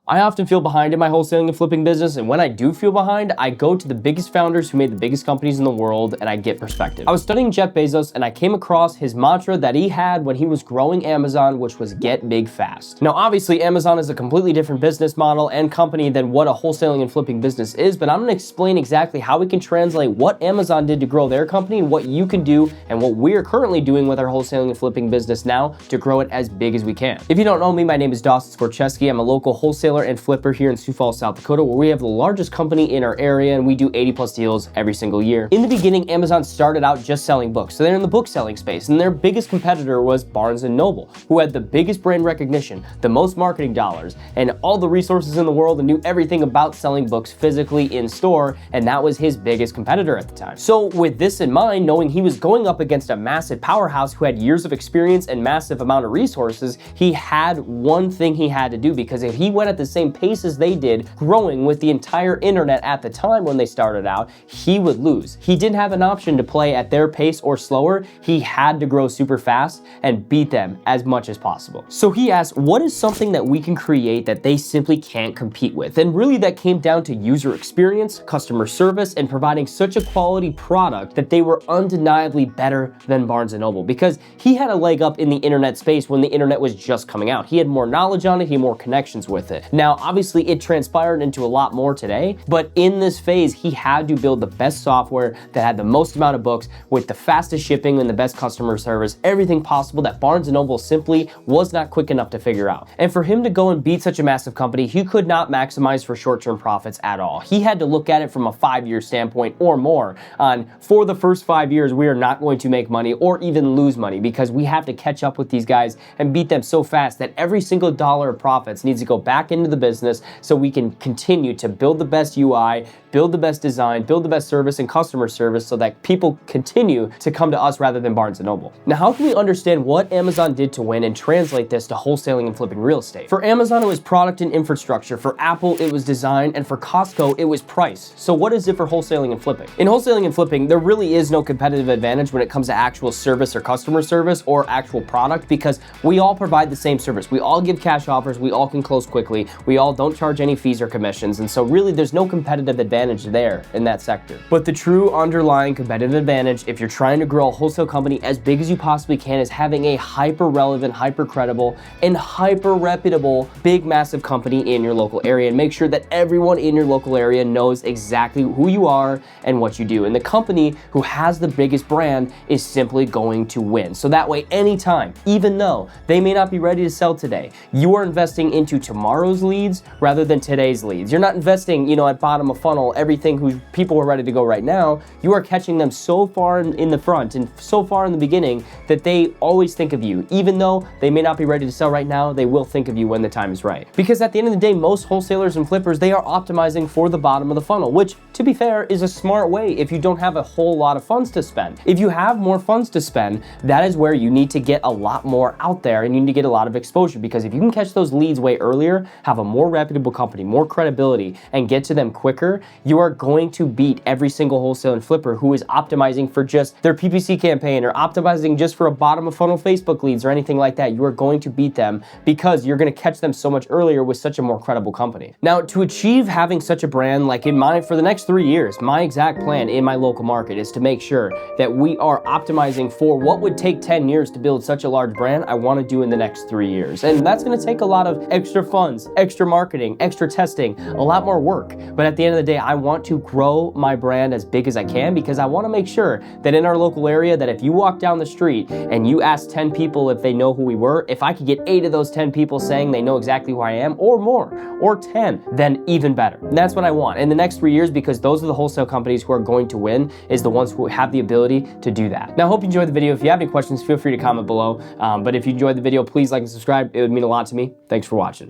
I often feel behind in my wholesaling and flipping business, and when I do feel behind, I go to the biggest founders who made the biggest companies in the world and I get perspective. I was studying Jeff Bezos and I came across his mantra that he had when he was growing Amazon, which was get big fast. Now, obviously, Amazon is a completely different business model and company than what a wholesaling and flipping business is, but I'm gonna explain exactly how we can translate what Amazon did to grow their company and what you can do and what we're currently doing with our wholesaling and flipping business now to grow it as big as we can. If you don't know me, my name is Dawson Skorcheski. I'm a local wholesaler and flipper here in Sioux Falls, South Dakota, where we have the largest company in our area and we do 80+ deals every single year. In the beginning, Amazon started out just selling books. So they're in the book selling space, and their biggest competitor was Barnes & Noble, who had the biggest brand recognition, the most marketing dollars, and all the resources in the world and knew everything about selling books physically in store, and that was his biggest competitor at the time. So with this in mind, knowing he was going up against a massive powerhouse who had years of experience and massive amount of resources, he had one thing he had to do, because if he went at the same pace as they did, growing with the entire internet at the time when they started out, he would lose. He didn't have an option to play at their pace or slower. He had to grow super fast and beat them as much as possible. So he asked, what is something that we can create that they simply can't compete with? And really that came down to user experience, customer service, and providing such a quality product that they were undeniably better than Barnes & Noble, because he had a leg up in the internet space when the internet was just coming out. He had more knowledge on it, he had more connections with it. Now, obviously it transpired into a lot more today, but in this phase, he had to build the best software that had the most amount of books with the fastest shipping and the best customer service, everything possible that Barnes & Noble simply was not quick enough to figure out. And for him to go and beat such a massive company, he could not maximize for short-term profits at all. He had to look at it from a 5-year standpoint or more on, for the first 5 years, we are not going to make money or even lose money, because we have to catch up with these guys and beat them so fast that every single dollar of profits needs to go back into the business so we can continue to build the best UI, build the best design, build the best service and customer service so that people continue to come to us rather than Barnes & Noble. Now, how can we understand what Amazon did to win and translate this to wholesaling and flipping real estate? For Amazon, it was product and infrastructure. For Apple, it was design. And for Costco, it was price. So what is it for wholesaling and flipping? In wholesaling and flipping, there really is no competitive advantage when it comes to actual service or customer service or actual product, because we all provide the same service. We all give cash offers. We all can close quickly. We all don't charge any fees or commissions. And so really there's no competitive advantage there in that sector. But the true underlying competitive advantage, if you're trying to grow a wholesale company as big as you possibly can, is having a hyper relevant, hyper credible, and hyper reputable, big, massive company in your local area, and make sure that everyone in your local area knows exactly who you are and what you do. And the company who has the biggest brand is simply going to win. So that way, anytime, even though they may not be ready to sell today, you are investing into tomorrow's leads rather than today's leads. You're not investing, at bottom of funnel, everything who people are ready to go right now. You are catching them so far in the front and so far in the beginning that they always think of you. Even though they may not be ready to sell right now, they will think of you when the time is right. Because at the end of the day, most wholesalers and flippers, they are optimizing for the bottom of the funnel, which, to be fair, is a smart way if you don't have a whole lot of funds to spend. If you have more funds to spend, that is where you need to get a lot more out there and you need to get a lot of exposure, because if you can catch those leads way earlier, have a more reputable company, more credibility, and get to them quicker, you are going to beat every single wholesale and flipper who is optimizing for just their PPC campaign or optimizing just for a bottom of funnel Facebook leads or anything like that. You are going to beat them because you're going to catch them so much earlier with such a more credible company. Now, to achieve having such a brand, like in my, for the next 3 years, my exact plan in my local market is to make sure that we are optimizing for what would take 10 years to build such a large brand I want to do in the next 3 years. And that's going to take a lot of extra funds, extra marketing, extra testing, a lot more work. But at the end of the day, I want to grow my brand as big as I can, because I want to make sure that in our local area, that if you walk down the street and you ask 10 people if they know who we were, if I could get 8 of those 10 people saying they know exactly who I am or more, or 10, then even better. And that's what I want in the next 3 years, because those are the wholesale companies who are going to win, is the ones who have the ability to do that. Now, I hope you enjoyed the video. If you have any questions, feel free to comment below. But if you enjoyed the video, please like and subscribe. It would mean a lot to me. Thanks for watching.